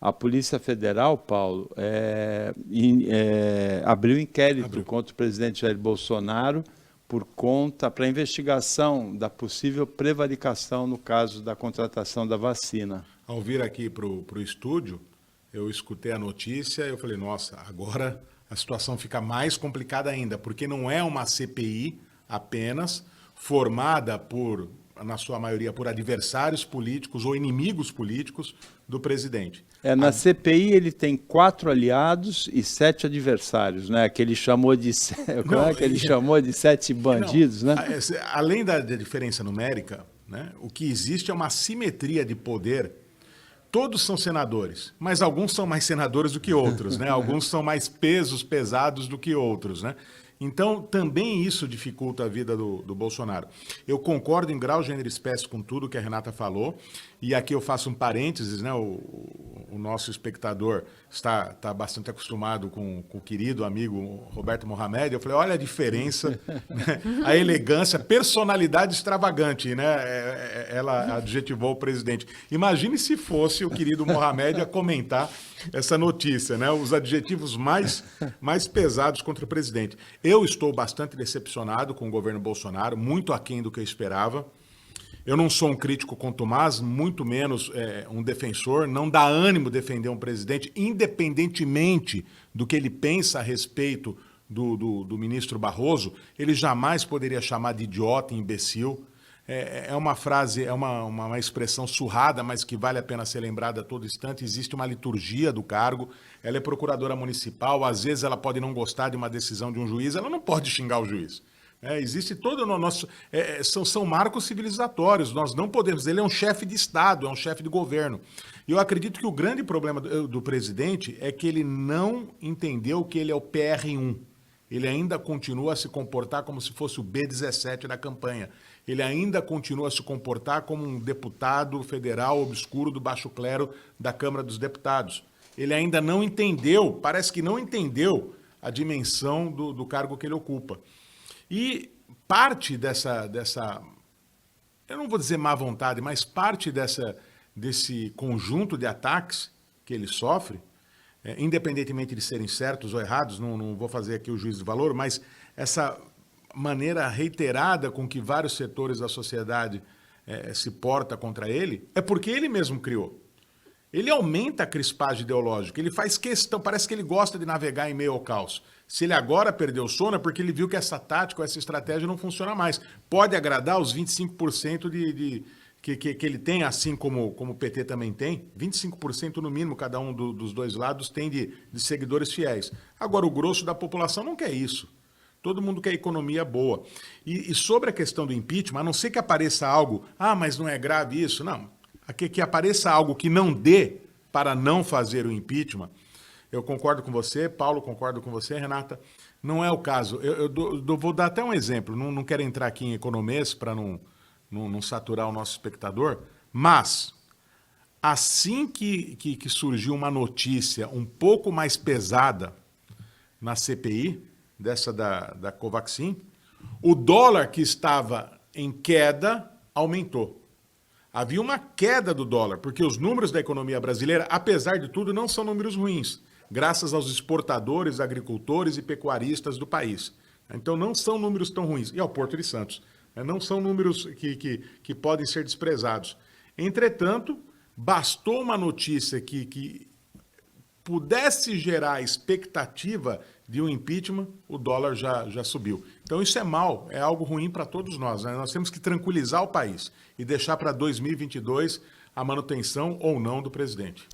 A Polícia Federal, Paulo, abriu inquérito contra o presidente Jair Bolsonaro para investigação da possível prevaricação no caso da contratação da vacina. Ao vir aqui para o estúdio, eu escutei a notícia e eu falei, nossa, agora a situação fica mais complicada ainda, porque não é uma CPI apenas formada na sua maioria, por adversários políticos ou inimigos políticos do presidente. Na CPI ele tem 4 aliados e 7 adversários, né? Que ele chamou de, chamou de 7 bandidos, né? Além da diferença numérica, né, o que existe é uma assimetria de poder. Todos são senadores, mas alguns são mais senadores do que outros, né? Alguns são mais pesados do que outros, né? Então, também isso dificulta a vida do Bolsonaro. Eu concordo em grau, gênero e espécie com tudo que a Renata falou, e aqui eu faço um parênteses, né? O nosso espectador está bastante acostumado com o querido amigo Roberto Mohamed. Eu falei, olha a diferença, né? A elegância, personalidade extravagante, né? Ela adjetivou o presidente. Imagine se fosse o querido Mohamed a comentar essa notícia, né? Os adjetivos mais pesados contra o presidente. Eu estou bastante decepcionado com o governo Bolsonaro, muito aquém do que eu esperava. Eu não sou um crítico contumaz, muito menos um defensor. Não dá ânimo defender um presidente, independentemente do que ele pensa a respeito do ministro Barroso. Ele jamais poderia chamar de idiota e imbecil. É uma frase, é uma expressão surrada, mas que vale a pena ser lembrada a todo instante. Existe uma liturgia do cargo, ela é procuradora municipal, às vezes ela pode não gostar de uma decisão de um juiz, ela não pode xingar o juiz. Existe todo o nosso... são marcos civilizatórios, nós não podemos... Ele é um chefe de Estado, é um chefe de governo. E eu acredito que o grande problema do presidente é que ele não entendeu que ele é o PR1. Ele ainda continua a se comportar como se fosse o B17 da campanha. Ele ainda continua a se comportar como um deputado federal obscuro do baixo clero da Câmara dos Deputados. Ele ainda não entendeu, parece que não entendeu a dimensão do cargo que ele ocupa. E parte dessa, eu não vou dizer má vontade, mas parte desse conjunto de ataques que ele sofre, independentemente de serem certos ou errados, não vou fazer aqui o juízo de valor, mas essa maneira reiterada com que vários setores da sociedade se porta contra ele, é porque ele mesmo criou. Ele aumenta a crispagem ideológica, ele faz questão, parece que ele gosta de navegar em meio ao caos. Se ele agora perdeu o sono é porque ele viu que essa tática, essa estratégia não funciona mais. Pode agradar os 25% que ele tem, assim como o PT também tem, 25% no mínimo, cada um dos dois lados tem de seguidores fiéis. Agora, o grosso da população não quer isso. Todo mundo quer economia boa. E sobre a questão do impeachment, a não ser que apareça algo, mas não é grave isso, não. Que apareça algo que não dê para não fazer o impeachment, eu concordo com você, Paulo, concordo com você, Renata, não é o caso. Eu vou dar até um exemplo, não quero entrar aqui em economês para não saturar o nosso espectador, mas assim que surgiu uma notícia um pouco mais pesada na CPI, dessa da Covaxin, o dólar que estava em queda aumentou. Havia uma queda do dólar, porque os números da economia brasileira, apesar de tudo, não são números ruins, graças aos exportadores, agricultores e pecuaristas do país. Então não são números tão ruins. E ao Porto de Santos. Não são números que podem ser desprezados. Entretanto, bastou uma notícia que pudesse gerar expectativa de um impeachment, o dólar já subiu. Então isso é mal, é algo ruim para todos nós, né? Nós temos que tranquilizar o país e deixar para 2022 a manutenção ou não do presidente.